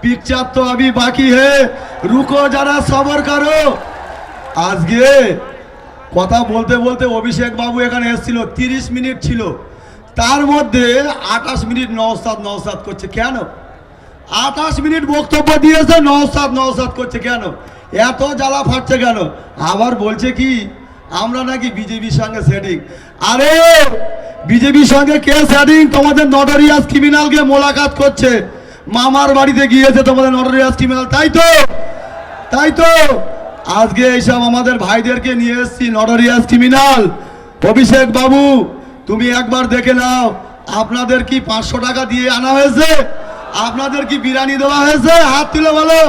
Picture तो अभी बाकी है, रुको जरा सबर करो। আজকে কথা বলতে বলতে অভিষেক বাবু এখানে এসেছিল, 30 মিনিট ছিল, তার মধ্যে 28 মিনিট নওশাদ করছে কেন? 28 মিনিট বক্তব্য দিয়েছে, নওশাদ করছে কেন? এত জ্বালা ফাটছে কেন? আবার বলছে কি আমরা নাকি বিজেপির সঙ্গে সেটিং। আরে বিজেপির সঙ্গে কে সেটিং? তোমাদের নটোরিয়াস ক্রিমিনালকে মোলাকাত করছে, মামার বাড়িতে গিয়েছে তোমাদের নটোরিয়াস ক্রিমিনাল, তাই তো আজকে এইসব আমাদের ভাইদেরকে নিয়ে এসেছি নটোরিয়াস ক্রিমিনাল। অভিষেক বাবু তুমি একবার দেখে নাও, আপনাদের কি 500 টাকা দিয়ে আনা হয়েছে? আপনাদের কি বিরিয়ানি দেওয়া হয়েছে? হাত তুলে বলো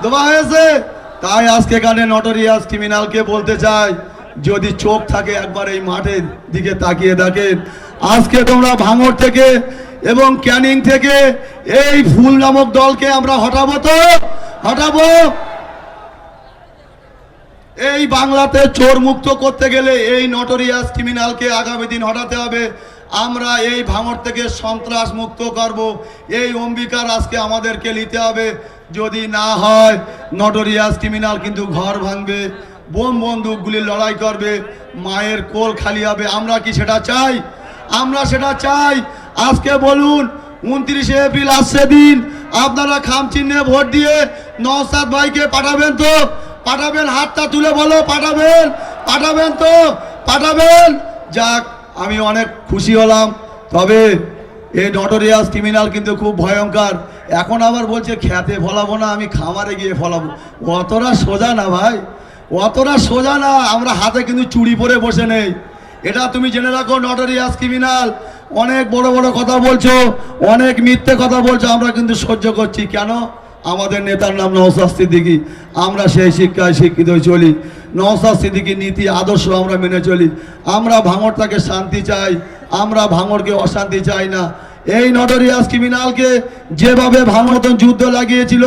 দেওয়া হয়েছে? তাই আজকে এখানে নটোরিয়াস ক্রিমিনালকে বলতে চাই, যদি চোখ থাকে একবার এই মাঠের দিকে তাকিয়ে দেখেন। আজকে তোমরা ভাঙড় থেকে এবং ক্যানিং থেকে এই ফুল নামক দলকে আমরা হটাবো। এই বাংলাতে চোর মুক্ত করতে গেলে এই নটোরিয়াস ক্রিমিনালকে আগামী দিন হটাতে হবে। আমরা এই ভাঙড় থেকে সন্ত্রাস মুক্ত করব, এই অম্বিকার আজকে আমাদেরকে নিতে হবে। যদি না হয় নটোরিয়াস ক্রিমিনাল কিন্তু ঘর ভাঙবে, বোম বন্দুকগুলির লড়াই করবে, মায়ের কোল খালি হবে। আমরা কি সেটা চাই? আমরা সেটা চাই। আজকে বলুন 29 এপ্রিল আসছে দিন, আপনারা খাম চিহ্নে ভোট দিয়ে নওশাদ ভাইকে পাঠাবেন তো? পাঠাবেন? হাতটা তুলে বলো পাঠাবেন তো? পাঠাবেন। যাক, আমি অনেক খুশি হলাম। তবে এই নটোরিয়াস ক্রিমিনাল কিন্তু খুব ভয়ঙ্কর। এখন আবার বলছে খেতে ফলাবো না, আমি খামারে গিয়ে ফলাবো। অতটা সোজা না ভাই, অতটা সোজা না। আমরা হাতে কিন্তু চুড়ি পরে বসে নেই, এটা তুমি জেনে রাখো। নটোরিয়াস ক্রিমিনাল অনেক বড় বড় কথা বলছো, অনেক মিথ্যে কথা বলছো, আমরা কিন্তু সহ্য করছি। কেন? আমাদের নেতার নাম নওশাদ সিদ্দিকী, আমরা সেই শিক্ষায় শিক্ষিত চলি। নওশাদ সিদ্দিকীর নীতি আদর্শ আমরা মেনে চলি। আমরা ভাঙড়টাকে শান্তি চাই, আমরা ভাঙড়কে অশান্তি চাই না। এই নটোরিয়াস ক্রিমিনালকে যেভাবে ভাঙড় যুদ্ধ লাগিয়েছিল,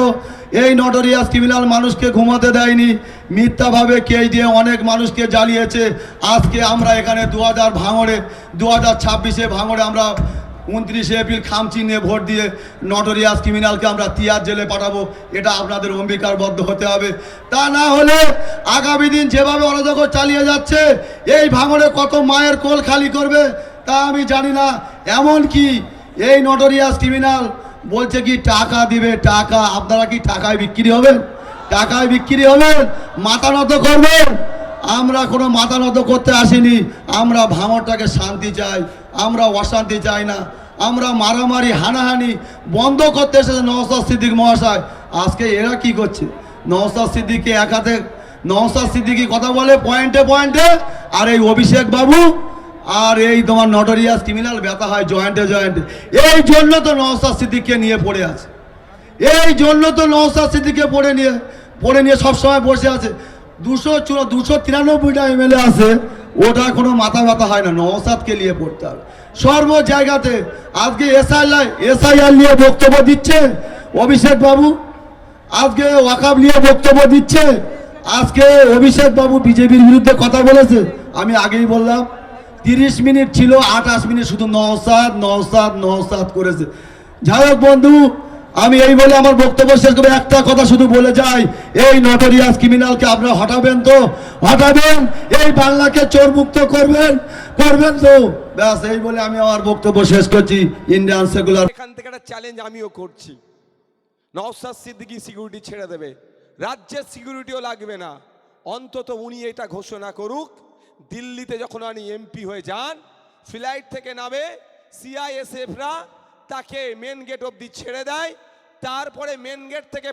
এই নটোরিয়াস ক্রিমিনাল মানুষকে ঘুমাতে দেয়নি, মিথ্যাভাবে কেস দিয়ে অনেক মানুষকে জ্বালিয়েছে। আজকে আমরা এখানে 2026 ভাঙড়ে আমরা 29 এপ্রিল খামচিহ্নে ভোট দিয়ে নটোরিয়াস ক্রিমিনালকে আমরা তিয়ার জেলে পাঠাবো। এটা আপনাদের অঙ্গীকারবদ্ধ হতে হবে। তা না হলে আগামী দিন যেভাবে অরাজকতা চালিয়ে যাচ্ছে, এই ভাঙড়ে কত মায়ের কোল খালি করবে তা আমি জানি না। এমন কি এই নটোরিয়াস ক্রিমিনাল বলছে কি টাকা দিবে, টাকা। আপনারা কি টাকায় বিক্রি হবেন? টাকায় বিক্রি হবেন? মাথা নত করবেন? আমরা কোনো মাথা নত করতে আসিনি। আমরা ভাঙড়টাকে শান্তি চাই, আমরা অশান্তি চাই না। আমরা মারামারি হানাহানি বন্ধ করতে এসেছে নওশাদ সিদ্দিক মহাশয়। আজকে এরা কি করছে? নওশাদ সিদ্দিককে এক হাতে নওশাদ সিদ্দিকী কথা বলে পয়েন্টে, আর এই অভিষেক বাবু আর এই তোমার নটোরিয়াস ক্রিমিনাল ব্যথা হয় জয়েন্টে। এই জন্য তো নওশাদ সিদ্দিককে নিয়ে পড়ে আছে, এই জন্য তো নওশাদ সিদ্দিককে পড়ে নিয়ে সবসময় বসে আছে। 293টা এমএলএ আছে, ওটা কোনো মাথা ব্যথা হয় না। নওশাদকে নিয়ে পড়তে হবে সর্ব জায়গাতে। আজকে এসআইআর নিয়ে বক্তব্য দিচ্ছে অভিষেক বাবু, আজকে ওয়াকাব নিয়ে বক্তব্য দিচ্ছে। আজকে অভিষেক বাবু বিজেপির বিরুদ্ধে কথা বলেছে। আমি আগেই বললাম 30 মিনিট ছিল, 28 মিনিট শুধু নওশাদ করেছে। যাই হোক বন্ধু, আমি এই বলে আমার বক্তব্য শেষ করে একটা কথা শুধু বলে যাই, এই নটোরিয়াস ক্রিমিনালকে আপনারা হটাবেন তো? হটাবেন? এই বাংলাকে চোর মুক্ত করবেন তো? ব্যাস, এই বলে আমি আমার বক্তব্য শেষ করছি। ইন্ডিয়ান সেকুলার এখান থেকে একটা চ্যালেঞ্জ আমিও করছি, নওশাদ সিদ্দিকী সিকিউরিটি ছেড়ে দেবে, রাজ্যের সিকিউরিটিও লাগবে না। অন্তত উনি এটা ঘোষণা করুক, দিল্লিতে যখন উনি এমপি হয়ে যান, ফ্লাইট থেকে নামে, সিআইএসএফরা তাকে মেন গেট অবধি ছেড়ে দেয়। তারপরে মেন গেট থেকে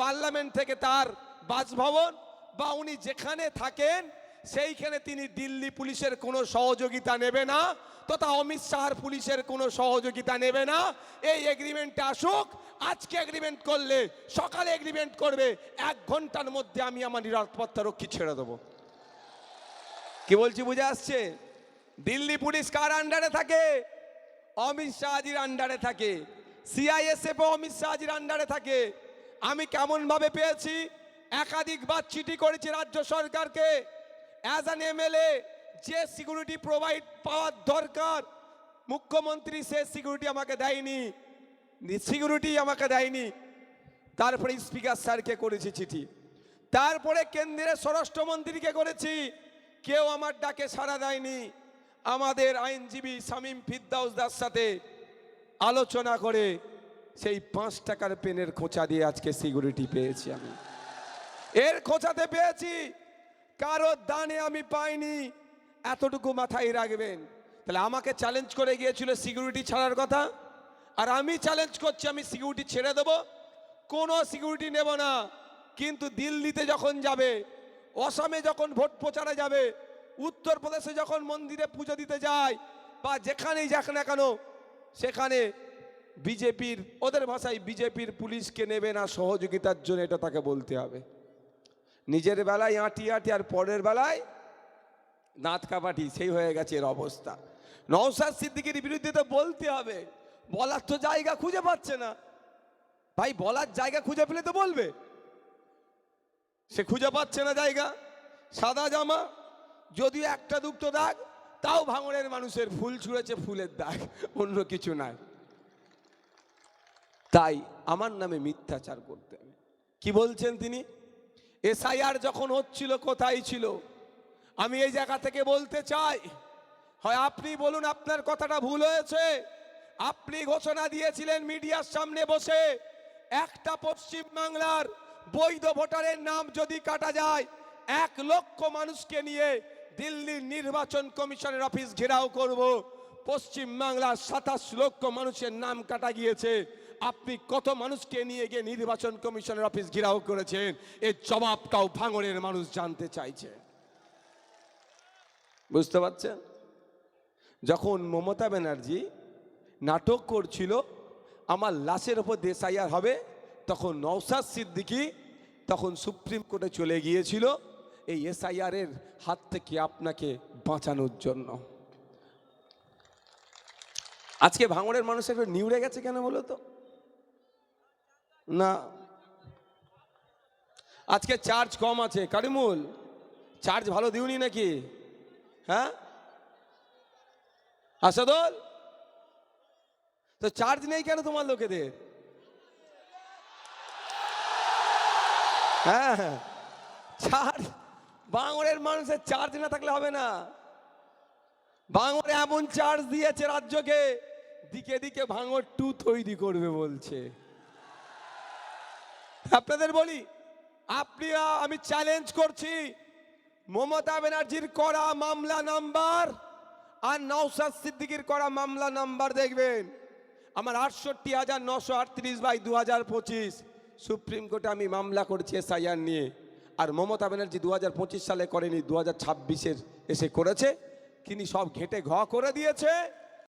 পার্লামেন্ট থেকে তার বাসভবন বা উনি যেখানে থাকেন সেইখানে তিনি দিল্লি পুলিশের কোনো সহযোগিতা নেবে না, তথা অমিত শাহর পুলিশের কোনো সহযোগিতা নেবে না। এই এগ্রিমেন্টে আসুক, আজকে এগ্রিমেন্ট করলে সকালে এগ্রিমেন্ট করবে, 1 ঘন্টার মধ্যে আমি আমার নিরাপত্তা রক্ষী ছেড়ে দেবো। কি বলছি বুঝে আসছে? দিল্লি পুলিশ কার আন্ডারে থাকে? অমিত শাহজির আন্ডারে থাকে। সিআইএসএফ অমিত শাহজির আন্ডারে থাকে। আমি কেমন ভাবে পেয়েছি? একাধিকবার চিঠি করেছি রাজ্য সরকারকে। অ্যাজ অ্যান এমএলএ যে সিকিউরিটি প্রোভাইড পাওয়ার দরকার, মুখ্যমন্ত্রী সে সিকিউরিটি আমাকে দেয়নি। সিকিউরিটি আমাকে দেয়নি। তারপরে স্পিকার স্যারকে করেছি চিঠি, তারপরে কেন্দ্রের স্বরাষ্ট্রমন্ত্রীকে করেছি, কেউ আমার ডাকে সাড়া দেয়নি। আমাদের আইনজীবী শামীম ফিরদাউসদার সাথে আলোচনা করে সেই 5 টাকার পেনের খোঁচা দিয়ে আজকে সিকিউরিটি পেয়েছি। আমি এর খোঁচাতে পেয়েছি, কারো দানে আমি পাইনি, এতটুকু মাথায় রাখবেন। তাহলে আমাকে চ্যালেঞ্জ করে গিয়েছিল সিকিউরিটি ছাড়ার কথা, আর আমি চ্যালেঞ্জ করছি আমি সিকিউরিটি ছেড়ে দেবো, কোনো সিকিউরিটি নেব না। কিন্তু দিল্লিতে যখন যাবে, অসমে যখন ভোট প্রচারে যাবে, উত্তরপ্রদেশে যখন মন্দিরে পুজো দিতে যায়, বা যেখানেই যাক না কেন, সেখানে বিজেপির, ওদের ভাষায় বিজেপির পুলিশকে নেবে না সহযোগিতার জন্য, এটা তাকে বলতে হবে। নিজের বেলায় আঁটি আঁটি আর পরের বেলায় দাঁত কাপাটি, সেই হয়ে গেছে এর অবস্থা। নওশাদ সিদ্দিকীর বিরুদ্ধে তো বলতে হবে, বলার তো জায়গা খুঁজে পাচ্ছে না। ভাই বলার জায়গা খুঁজে পেলে তো বলবে, সে খুঁজে পাচ্ছে না জায়গা। সাদা জামা, যদিও একটা দুটো দাগ, তাও ভাঙড়ের মানুষের ফুল ছুঁড়েছে, ফুলের দাগ, অন্য কিছু নাই। তাই আমার নামে মিথ্যাচার করতে হবে। কি বলছেন তিনি? এসআইআর যখন হচ্ছিল কোথায় ছিল? আমি এই জায়গা থেকে বলতে চাই, হয় আপনি বলুন আপনার কথাটা ভুল হয়েছে। আপনি ঘোষণা দিয়েছিলেন মিডিয়ার সামনে বসে, একটা পশ্চিম বাংলার বৈধ ভোটারের নাম যদি কাটা যায়, 1 লক্ষ মানুষকে নিয়ে দিল্লির নির্বাচন কমিশনের অফিস ঘেরাও করব। পশ্চিম বাংলার 27 লক্ষ মানুষের নাম কাটা গিয়েছে, আপনি কত মানুষকে নিয়ে গিয়ে নির্বাচন কমিশনের অফিস ঘেরাও করেছেন? এর জবাবটাও ভাঙড়ের মানুষ জানতে চাইছে। বুঝতে পারছেন? যখন মমতা ব্যানার্জি নাটক করছিল আমার লাশের ওপর এসআইআর হবে, তখন নওশাদ সিদ্দিকী তখন সুপ্রিম কোর্টে চলে গিয়েছিল এই এসআইআর এর হাত থেকে আপনাকে বাঁচানোর জন্য। আজকে ভাঙড়ের মানুষ একটু নিউড়ে গেছে কেন বলো তো? না, আজকে চার্জ কম আছে। কারিমুল, চার্জ ভালো দিওনি নাকি? হ্যাঁ আসাদুল, তো চার্জ নেই কেন তোমার লোকেদের? হ্যাঁ, চার্জ, ভাঙড়ের মানুষের চার্জ না থাকলে হবে না। ভাঙড়ে এমন চার্জ দিয়েছে রাজ্যকে, দিকে দিকে ভাঙড় 2 তৈরি করবে বলছে। আপনাদের বলি, আমি চ্যালেঞ্জ করছি, মমতা ব্যানার্জির করা মামলা নাম্বার আর নওশাদ সিদ্দিকীর করা মামলা নাম্বার দেখবেন। আমার 68,938/2025 সুপ্রিম কোর্টে আমি মামলা করছি এসআইআর নিয়ে। আর মমতা ব্যানার্জি 2025 সালে করেনি, 2026-এর এসে করেছে। তিনি সব ঘেটে ঘ করে দিয়েছে।